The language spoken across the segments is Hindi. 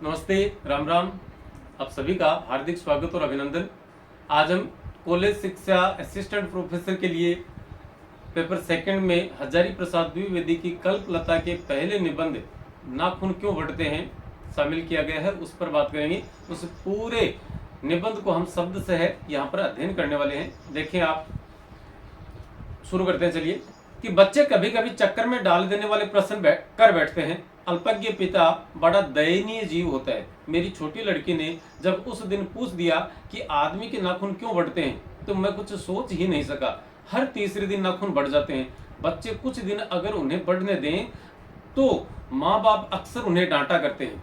नमस्ते, राम राम। आप सभी का हार्दिक स्वागत और अभिनंदन। आज हम कॉलेज शिक्षा असिस्टेंट प्रोफेसर के लिए पेपर सेकंड में हजारी प्रसाद द्विवेदी की कल्पलता के पहले निबंध नाखून क्यों बढ़ते हैं शामिल किया गया है, उस पर बात करेंगे। उस पूरे निबंध को हम शब्द से है यहाँ पर अध्ययन करने वाले हैं। देखें आप, शुरू करते हैं। चलिए कि बच्चे कभी कभी चक्कर में डाल देने वाले प्रश्न कर बैठते हैं। अल्पज्ञ पिता बड़ा दयनीय जीव होता है। मेरी छोटी लड़की ने जब उस दिन पूछ दिया कि आदमी के नाखून क्यों बढ़ते हैं तो मैं कुछ सोच ही नहीं सका। हर तीसरे दिन नाखून बढ़ जाते हैं। बच्चे कुछ दिन अगर उन्हें बढ़ने दें तो माँ बाप अक्सर उन्हें डांटा करते हैं,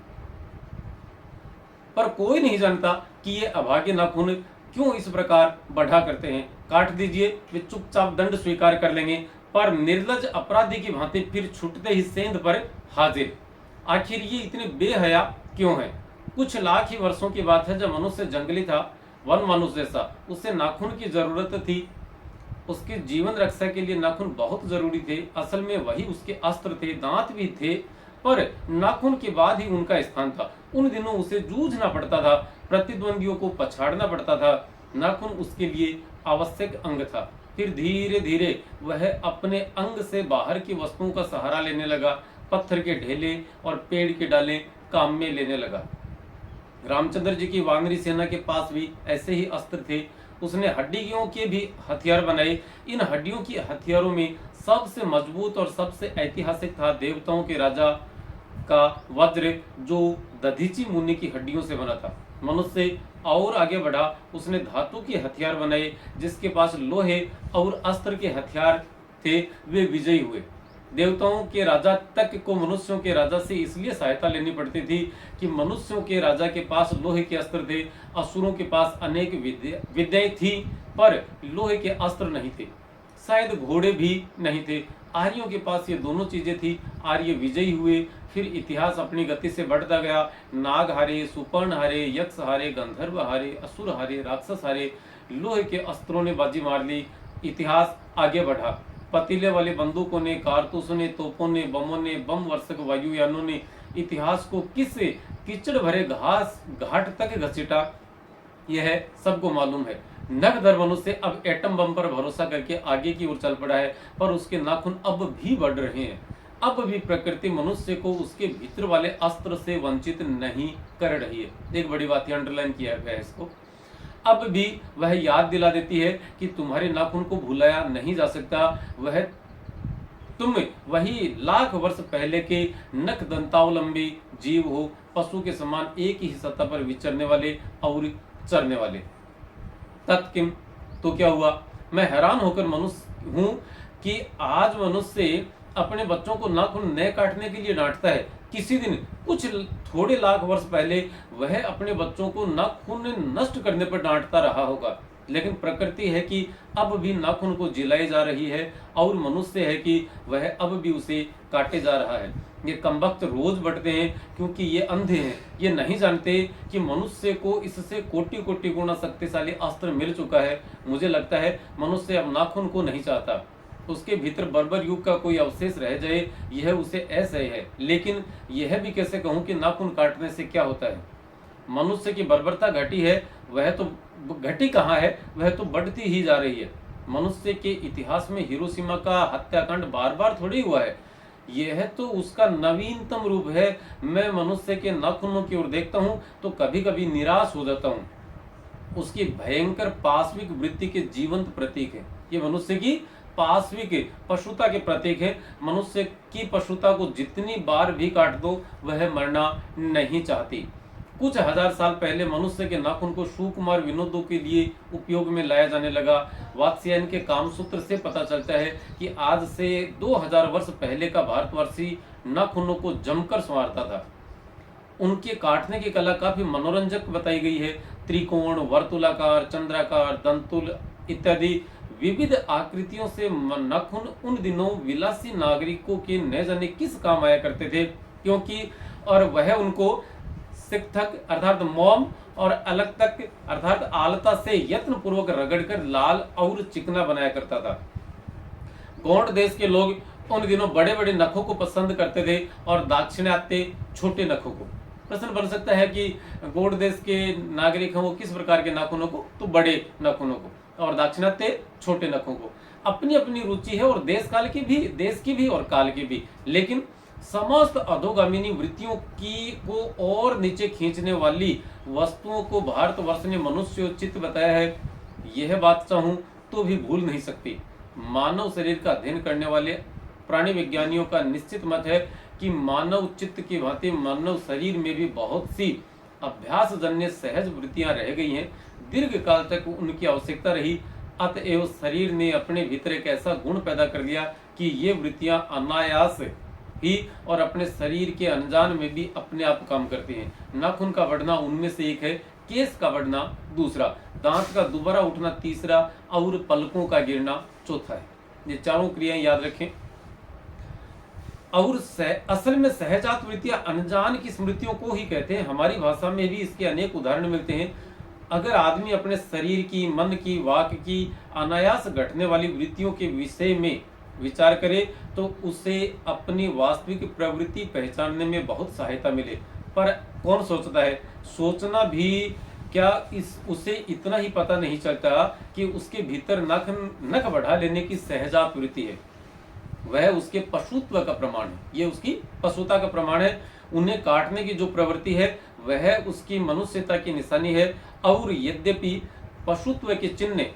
पर कोई नहीं जानता कि ये अभागे नाखून क्यों इस प्रकार बढ़ा करते हैं। काट दीजिए, वे चुपचाप दंड स्वीकार कर लेंगे, पर निर्लज अपराधी की भांति फिर छूटते ही सेंध पर हाजिर। आखिर ये इतने बेहया क्यों है? कुछ लाख ही वर्षों की बात है जब मनुष्य जंगली था, वन मनुष्य जैसा। उसे नाखून की जरूरत थी। उसके जीवन रक्षा के लिए नाखून बहुत जरूरी थे। असल में वही उसके अस्त्र थे। दांत भी थे, पर नाखून के बाद ही उनका स्थान था। उन दिनों उसे जूझना पड़ता था, प्रतिद्वंदियों को पछाड़ना पड़ता था। नाखून उसके लिए आवश्यक अंग था। फिर धीरे धीरे वह अपने अंग से बाहर की वस्तुओं का सहारा लेने लगा। पत्थर के ढेले और पेड़ के डाले काम में लेने लगा। रामचंद्र जी की वानरी सेना के पास भी ऐसे ही अस्त्र थे। उसने हड्डियों के भी हथियार बनाए। इन हड्डियों की हथियारों में सबसे मजबूत और सबसे ऐतिहासिक था देवताओं के राजा का वज्र, जो दधीची मुनि की हड्डियों से बना था। मनुष्य और आगे बढ़ा। उसने धातु के हथियार बनाए। जिसके पास लोहे और अस्त्र के हथियार थे वे विजयी हुए। देवताओं के राजा तक को मनुष्यों के राजा से इसलिए सहायता लेनी पड़ती थी कि मनुष्यों के राजा के पास लोहे के अस्त्र थे। असुरों के पास अनेक विद्याएं थी, पर लोहे के अस्त्र नहीं थे। शायद घोड़े भी नहीं थे। आर्यों के पास ये दोनों चीजें थी। आर्य विजयी हुए। फिर इतिहास अपनी गति से बढ़ता गया। नाग हारे, सुपर्ण हारे, यक्ष हारे, गंधर्व हारे, असुर हारे, राक्षस हारे। लोहे के अस्त्रों ने बाजी मार ली। इतिहास आगे बढ़ा। पतीले वाले बंदूकों ने, कारतूसों ने, तोपों ने, बमों ने, बम वर्षक वायुयानों ने इतिहास को किस कीचड़ भरे घाट तक घसीटा, यह सबको मालूम है। नग दर मनुष्य अब एटम बम पर भरोसा करके आगे की ओर चल पड़ा है, पर उसके नाखून अब भी बढ़ रहे हैं। अब भी प्रकृति मनुष्य को उसके भीतर वाले अस्त्र से वंचित नहीं कर रही है। एक बड़ी बात अंडरलाइन किया गया है इसको। अब भी वह याद दिला देती है कि तुम्हारे नाखून को भुलाया नहीं जा सकता। वह तुम वही लाख वर्ष पहले के नख दंतावलंबी जीव हो, पशु के समान एक ही सतह पर विचरने वाले और चरने वाले। तत्किम, तो क्या हुआ? मैं हैरान होकर मनुष्य हूं कि आज मनुष्य अपने बच्चों को नाखून न काटने के लिए डांटता है। किसी दिन कुछ थोड़े लाख वर्ष पहले वह अपने बच्चों को नाखून नष्ट करने पर डांटता रहा होगा। लेकिन प्रकृति है कि अब भी नाखून को जिलाई जा रही है, और मनुष्य है कि वह अब भी उसे काटे जा रहा है। ये कमबख्त रोज बढ़ते हैं क्योंकि ये अंधे हैं। ये नहीं जानते कि मनुष्य को इससे कोटि कोटि गुना शक्तिशाली अस्त्र मिल चुका है। मुझे लगता है मनुष्य अब नाखून को नहीं चाहता। उसके भीतर बर्बर युग का कोई अवशेष रह जाए, यह उसे ऐसे है। लेकिन यह भी कैसे कहूं कि नाखून काटने से क्या होता है? मनुष्य की बर्बरता घटी है, वह तो घटी कहाँ है, वह तो बढ़ती ही जा रही है। मनुष्य के इतिहास में हिरोशिमा का हत्याकांड बार बार थोड़ी हुआ है। यह तो उसका नवीनतम रूप है। मैं मनुष्य के नाखूनों की ओर देखता हूँ तो कभी कभी निराश हो जाता हूँ। उसकी भयंकर पाशविक वृत्ति के जीवंत प्रतीक है। ये मनुष्य की पाशविक पशुता के प्रतीक है। मनुष्य की पशुता को जितनी बार भी काट दो वह मरना नहीं चाहती। कुछ हजार साल पहले मनुष्य के नाखून को सुकुमार विनोदों के लिए उपयोग में लाया जाने लगा। वात्स्यायन के कामसूत्र से पता चलता है कि आज से 2000 वर्ष पहले का भारतवर्षी नाखूनों को जमकर संवारता था। उनके काटने की कला काफी मनोरंजक बताई गई है। त्रिकोण, वर्तुलाकार, चंद्राकार, दंतुल इत्यादि विविध आकृतियों से नाखून उन दिनों विलासी नागरिकों के न जाने किस काम आया करते थे, क्योंकि और वह उनको सिकथक अर्थात मोम और अलग तक अर्थात आलता से यत्न पूर्वक रगड़कर लाल और चिकना बनाया करता था। गौड़ देश के लोग उन दिनों बड़े बड़े नखों को पसंद करते थे और दाक्षिणात्य छोटे नखों को। प्रश्न बन सकता है कि गौड़ देश के नागरिक हैं वो किस प्रकार के नाखूनों को, तो बड़े नाखूनों को, और दाक्षिणात्य छोटे नखों को। अपनी अपनी रुचि है, और देश की भी और काल की भी। लेकिन समस्त अधोगामिनी वृत्तियों को और नीचे खींचने वाली वस्तुओं को भारतवर्ष ने मनुष्योचित बताया है, यह बात चाहूं तो भी भूल नहीं सकती। मानव शरीर का अध्ययन करने वाले प्राणी विज्ञानियों का निश्चित मत है कि मानव चित्त की भांति मानव शरीर में भी बहुत सी अभ्यास जन्य सहज वृत्तियां रह गई हैं, दीर्घ काल तक उनकी आवश्यकता रही। अतएव शरीर ने अपने भीतर एक ऐसा गुण पैदा कर लिया कि ये वृत्तियां अनायास ही और अपने शरीर के अनजान में भी अपने आप काम करती हैं। नाखून का बढ़ना उनमें से एक है, केस का बढ़ना दूसरा, दांत का दोबारा उठना तीसरा, और पलकों का गिरना चौथा है। ये चारों क्रियाएं याद रखें। और असल में सहजात वृत्तियां अनजान की स्मृतियों को ही कहते हैं। हमारी भाषा में भी इसके अनेक उदाहरण मिलते हैं। अगर आदमी अपने शरीर की, मन की, वाक की अनायास घटने वाली वृत्तियों के विषय में विचार करे तो उसे अपनी वास्तविक प्रवृत्ति पहचानने में बहुत सहायता मिले। पर कौन सोचता है? सोचना भी क्या उसे इतना ही पता नहीं चलता कि उसके भीतर नख बढ़ा लेने की सहजात वृत्ति है, वह उसके पशुत्व का प्रमाण है। ये उसकी पशुता का प्रमाण है। उन्हें काटने की जो प्रवृत्ति है वह उसकी मनुष्यता की निशानी है। और यद्यपि पशुत्व के चिन्ह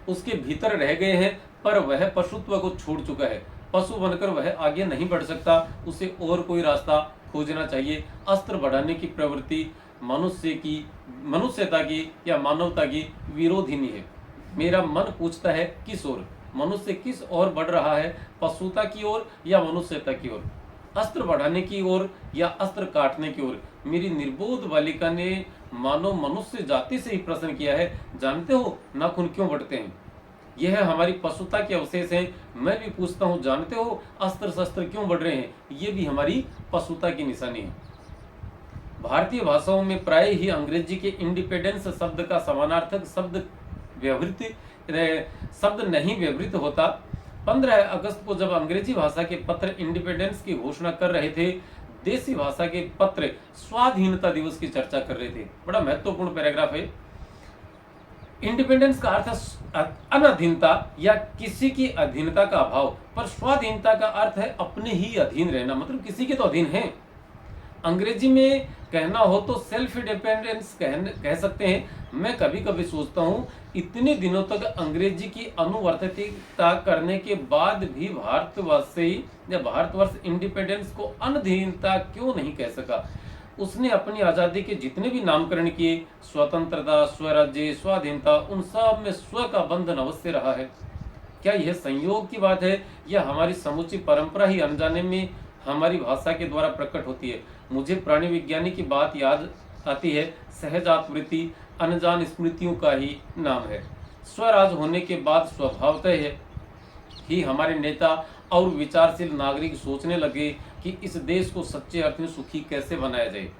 उसके भीतर रह गए हैं, पर वह पशुत्व को छोड़ चुका है। पशु बनकर वह आगे नहीं बढ़ सकता, उसे और कोई रास्ता खोजना चाहिए। अस्त्र बढ़ाने की प्रवृत्ति मनुष्यता की या मानवता की विरोधिनी है। मेरा मन पूछता है किस ओर? मनुष्य किस ओर बढ़ रहा है, पशुता की ओर या मनुष्यता की ओर? अस्त्र बढ़ाने की ओर या अस्त्र काटने की ओर? मेरी निर्बोध बालिका ने मानव मनुष्य जाति से ही प्रश्न किया है, जानते हो नाखून क्यों बढ़ते हैं? यह हमारी पशुता के अवशेष हैं। मैं भी पूछता हूँ, जानते हो अस्त्र शस्त्र क्यों बढ़ रहे हैं? ये भी हमारी पशुता की निशानी है। भारतीय भाषाओं में प्राय ही अंग्रेजी के इंडिपेंडेंस शब्द का समानार्थक शब्द नहीं व्यवहृत होता। 15 अगस्त को जब अंग्रेजी भाषा के पत्र इंडिपेंडेंस की घोषणा कर रहे थे, देसी भाषा के पत्र स्वाधीनता दिवस की चर्चा कर रहे थे। बड़ा महत्वपूर्ण पैराग्राफ है। इंडिपेंडेंस का अर्थ अनधीनता या किसी की अधीनता का अभाव, पर स्वाधीनता का अर्थ है अपने ही अधीन रहना, मतलब किसी के तो अधीन है। अंग्रेजी में कहना हो तो सेल्फ डिपेंडेंस कह सकते हैं। मैं कभी कभी सोचता हूँ, इतने दिनों तक अंग्रेजी की अनुवर्तिता करने के बाद भी भारतवर्ष इंडिपेंडेंस को अनधीनता क्यों नहीं कह सका? उसने अपनी आज़ादी के जितने भी नामकरण किए, स्वतंत्रता, स्वराज्य, स्वाधीनता, उन सब में स्व का बंधन अवश्य रहा है। क्या यह संयोग की बात है या हमारी समूची परंपरा ही अनजाने में हमारी भाषा के द्वारा प्रकट होती है? मुझे प्राणी विज्ञानी की बात याद आती है। सहजात वृत्ति अनजान स्मृतियों का ही नाम है। स्वराज होने के बाद स्वभावतः ही हमारे नेता और विचारशील नागरिक सोचने लगे कि इस देश को सच्चे अर्थ में सुखी कैसे बनाया जाए।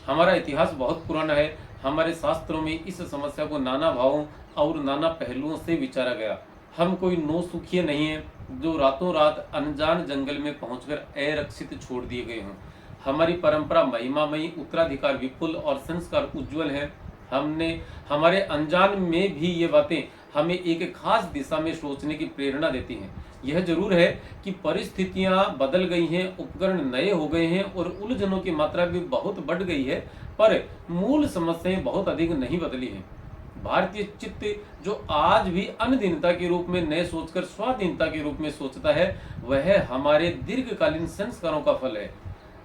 हमारा इतिहास बहुत पुराना है। हमारे शास्त्रों में इस समस्या को नाना भावों और नाना पहलुओं से विचारा गया। हम कोई नौ सुखिए नहीं हैं जो रातों रात अनजान जंगल में पहुंचकर अरक्षित छोड़ दिए गए हों। हमारी परंपरा महिमामयी, उत्तराधिकार विपुल और संस्कार उज्जवल है। हमारे अनजान में भी ये बातें हमें एक खास दिशा में सोचने की प्रेरणा देती हैं। यह जरूर है कि परिस्थितियां बदल गई हैं, उपकरण नए हो गए हैं और उलझनों की मात्रा भी बहुत बढ़ गई है, पर मूल समस्याएं बहुत अधिक नहीं बदली हैं। भारतीय चित्त जो आज भी अनधीनता के रूप में नए सोचकर स्वाधीनता के रूप में सोचता है, वह हमारे दीर्घकालीन संस्कारों का फल है।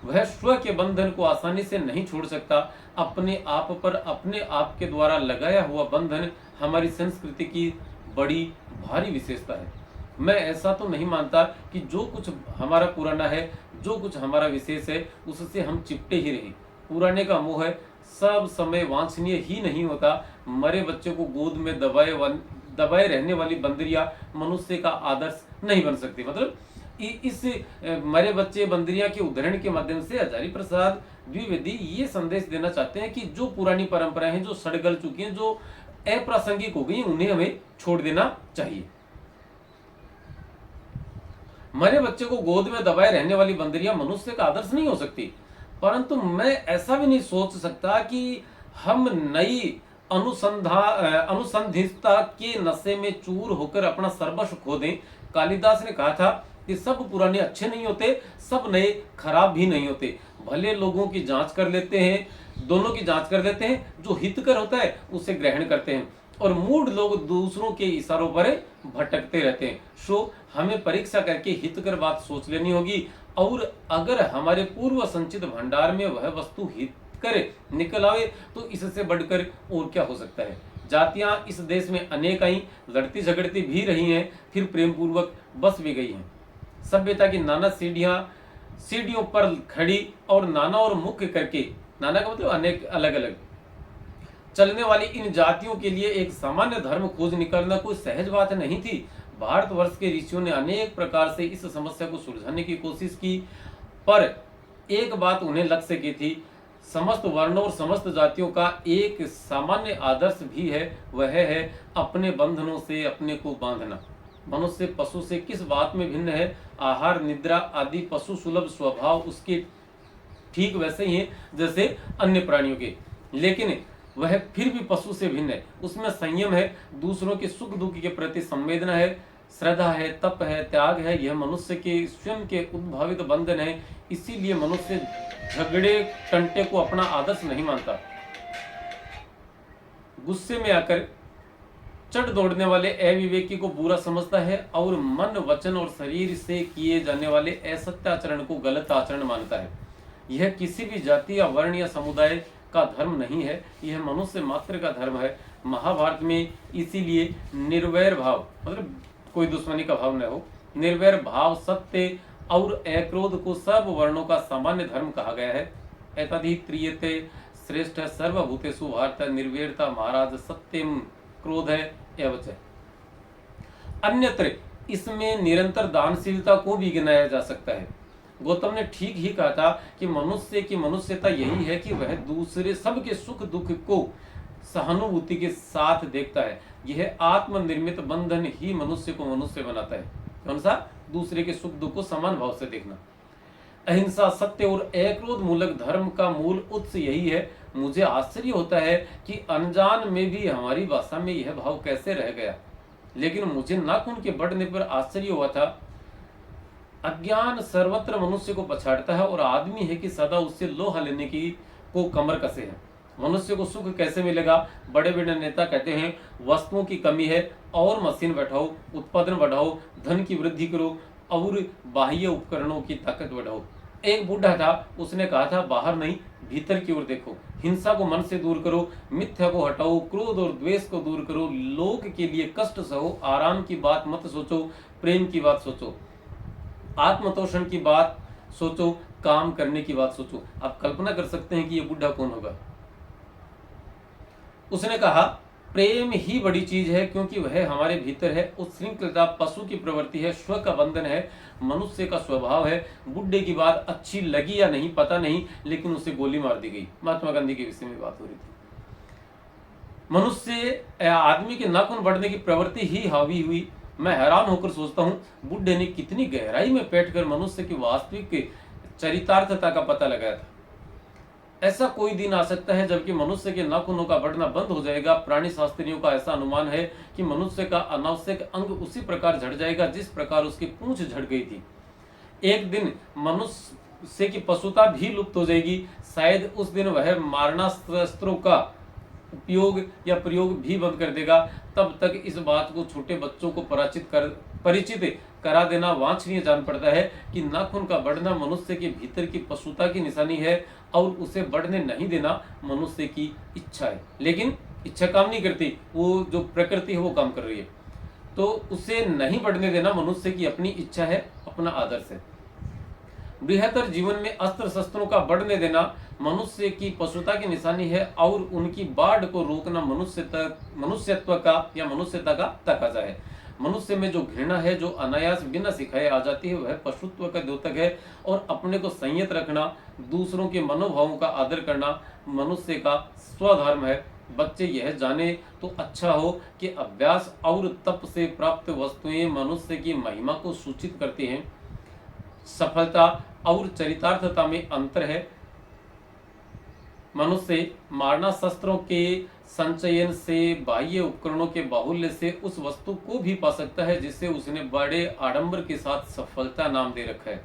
वह स्व के बंधन को आसानी से नहीं छोड़ सकता। अपने आप पर अपने आप के द्वारा लगाया हुआ बंधन हमारी संस्कृति की बड़ी भारी विशेषता है। मैं ऐसा तो नहीं मानता कि जो कुछ हमारा पुराना है, जो कुछ हमारा विशेष है, उससे हम चिपटे ही रहें। पुराने का मोह सब समय वांछनीय ही नहीं होता। मरे बच्चे को गोद में दबाए रहने वाली बंदरिया मनुष्य का आदर्श नहीं बन सकती। मतलब इस मरे बच्चे बंदरिया के उदाहरण के माध्यम से हजारी प्रसाद द्विवेदी ये संदेश देना चाहते हैं कि जो पुरानी परंपराएं हैं, जो सड़गल चुकी हैं, जो अप्रासंगिक हो गई, उन्हें हमें छोड़ देना चाहिए। मरे बच्चे को गोद में दबाए रहने वाली बंदरिया मनुष्य का आदर्श नहीं हो सकती, परंतु मैं ऐसा भी नहीं सोच सकता कि हम नई अनुसंधित्सता के नशे में चूर होकर अपना सर्वस्व खो दें। कालिदास ने कहा था कि सब पुराने अच्छे नहीं होते, सब नए खराब भी नहीं होते। भले लोगों की जांच कर लेते हैं, दोनों की जांच कर लेते हैं, जो हितकर होता है उसे ग्रहण करते हैं और मूढ़ लोग दूसरों के इशारों पर भटकते रहते हैं। सो हमें परीक्षा करके हितकर बात सोच लेनी होगी, और अगर हमारे पूर्व संचित भंडार में वह वस्तु हितकर निकल आवे तो इससे बढ़कर और क्या हो सकता है। जातियां इस देश में अनेक आई, लड़ती झगड़ती भी रही हैं, फिर प्रेम पूर्वक बस भी गई हैं। सभ्यता की नाना सीढ़ियों पर खड़ी और नाना और मुख्य करके, नाना का मतलब अनेक अलग अलग चलने वाली इन जातियों के लिए एक सामान्य धर्म खोज निकालना कोई सहज बात नहीं थी। भारतवर्ष के ऋषियों ने अनेक प्रकार से इस समस्या को सुलझाने की कोशिश की, पर एक बात उन्हें लक्ष्य की थी। समस्त वर्णों और समस्त जातियों का एक सामान्य आदर्श भी है, वह है अपने बंधनों से अपने को बांधना। मनुष्य पशु से किस बात में भिन्न है? आहार, निद्रा आदि पशु सुलभ स्वभाव उसके ठीक वैसे ही है जैसे अन्य प्राणियों के, लेकिन वह फिर भी पशु से भिन्न है। उसमें संयम है, दूसरों के सुख दुख के प्रति संवेदना है, श्रद्धा है, तप है, त्याग है। यह मनुष्य के स्वयं के उद्भावित बंधन है। इसीलिए मनुष्य झगड़े टंटे को अपना आदर्श नहीं मानता। गुस्से में आकर चढ़ दौड़ने वाले अविवेकी को बुरा समझता है और मन, वचन और शरीर से किए जाने वाले असत्य आचरण को गलत आचरण मानता है। यह किसी भी जाति या वर्ण या समुदाय का धर्म नहीं है, यह मनुष्य मात्र का धर्म है। महाभारत में इसीलिए निर्वैर भाव, मतलब कोई दुश्मनी का भाव न हो, निर्वैर भाव, सत्य और अक्रोध को सर्व वर्णों का सामान्य धर्म कहा गया है। एतद्धि त्रियते श्रेष्ठ सर्वभूतेषु भारत निर्वैरता महाराज सत्यम क्रोध है एवच। अन्यत्र इसमें निरंतर दानशीलता को भी गिनाया जा सकता है। गौतम ने ठीक ही कहा था कि मनुष्य की मनुष्यता यही है कि वह दूसरे सबके सुख दुख को सहानुभूति के साथ देखता है। यह आत्मनिर्मित बंधन ही मनुष्य को मनुष्य बनाता है। कौन सा? दूसरे के सुख दुख को समान भाव से देखना। अहिंसा, सत्य और अक्रोध मूलक धर्म का मूल उत्स यही है। मुझे आश्चर्य होता है कि अनजान में भी हमारी भाषा में यह भाव कैसे रह गया, लेकिन मुझे नाखून के बढ़ने पर आश्चर्य हुआ था। अज्ञान सर्वत्र मनुष्य को पछाड़ता है और आदमी है कि सदा उससे लोहा लेने की को कमर कसे है। मनुष्य को सुख कैसे मिलेगा? बड़े बड़े नेता कहते हैं वस्तुओं की कमी है और मशीन बैठाओ, उत्पादन बढ़ाओ, धन की वृद्धि करो और बाह्य उपकरणों की ताकत बढ़ाओ। एक बूढ़ा था, उसने कहा था बाहर नहीं भीतर की ओर देखो, हिंसा को मन से दूर करो, मिथ्या को हटाओ, क्रोध और द्वेष को दूर करो, लोग के लिए कष्ट सहो, आराम की बात मत सोचो, प्रेम की बात सोचो, आत्मतोषण की बात सोचो, काम करने की बात सोचो। आप कल्पना कर सकते हैं कि यह बुढ़ा कौन होगा। उसने कहा प्रेम ही बड़ी चीज है, क्योंकि वह हमारे भीतर है। उच्छृंखलता पशु की प्रवृत्ति है, स्व का बंधन है, मनुष्य का स्वभाव है। बुड्ढे की बात अच्छी लगी या नहीं पता नहीं, लेकिन उसे गोली मार दी गई। महात्मा गांधी के विषय में बात हो रही थी। मनुष्य आदमी के नाखून बढ़ने की प्रवृत्ति ही हावी हुई। मैं हैरान होकर सोचता हूँ बुड्ढे ने कितनी गहराई में बैठकर मनुष्य की वास्तविक चरितार्थता का पता लगाया था। ऐसा कोई दिन आ सकता है जबकि मनुष्य के नाखूनों का बढ़ना बंद हो जाएगा। प्राणी शास्त्रियों का ऐसा अनुमान है कि मनुष्य का अनावश्यक अंग उसी प्रकार झड़ जाएगा जिस प्रकार उसकी पूंछ झड़ गई थी। एक दिन मनुष्य की पशुता भी लुप्त हो जाएगी। शायद उस दिन वह मारणास्त्रों का उपयोग या प्रयोग भी बंद कर देगा। तब तक इस बात को छोटे बच्चों को परिचित करा देना वांछनीय जान पड़ता है कि नाखून का बढ़ना मनुष्य के भीतर की पशुता की निशानी है और उसे बढ़ने नहीं देना मनुष्य की इच्छा है। लेकिन इच्छा काम नहीं करती, वो जो प्रकृति है वो काम कर रही है। तो उसे नहीं बढ़ने देना मनुष्य की अपनी इच्छा है, अपना आदर्श है। बृहत्तर जीवन में अस्त्र शस्त्रों का बढ़ने देना मनुष्य की पशुता की निशानी है और उनकी बाढ़ को रोकना मनुष्यत्व का या मनुष्यता का तकाजा है। मनुष्य में जो घृणा है, जो अनायास बिना सिखाए आ जाती है, वह पशुत्व का द्योतक है। और अपने को संयत रखना, दूसरों के मनोभावों का आदर करना मनुष्य का स्वधर्म है। बच्चे यह जाने तो अच्छा हो कि अभ्यास और तप से प्राप्त वस्तुएं मनुष्य की महिमा को सूचित करती हैं। सफलता और चरितार्थता में अंतर है। मनुष्य मारना शस्त्रों के संचयन से, बाह्य उपकरणों के बाहुल्य से उस वस्तु को भी पा सकता है जिसे उसने बड़े आडंबर के साथ सफलता नाम दे रखा है।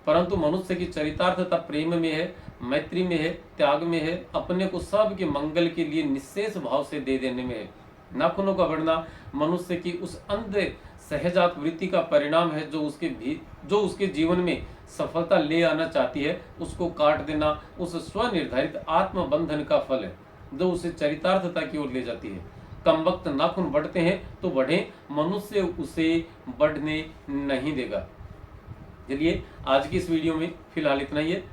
परंतु मनुष्य की चरितार्थता प्रेम में है, मैत्री में है, त्याग में है, अपने को सबके मंगल के लिए निःशेष भाव से दे देने में है। नाखूनों का बढ़ना मनुष्य की उस अंध सहजात वृत्ति का परिणाम है जो उसके जीवन में सफलता ले आना चाहती है, उसको काट देना उस स्वनिर्धारित आत्मबंधन का फल है जो उसे चरितार्थता की ओर ले जाती है। कम वक्त नाखून बढ़ते हैं तो बढ़े, मनुष्य उसे बढ़ने नहीं देगा। चलिए आज की इस वीडियो में फिलहाल इतना ही है।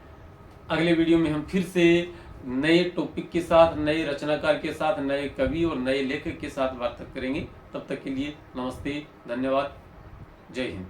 अगले वीडियो में हम फिर से नए टॉपिक के साथ, नए रचनाकार के साथ, नए कवि और नए लेखक के साथ वार्ता करेंगे। तब तक के लिए नमस्ते, धन्यवाद, जय हिंद।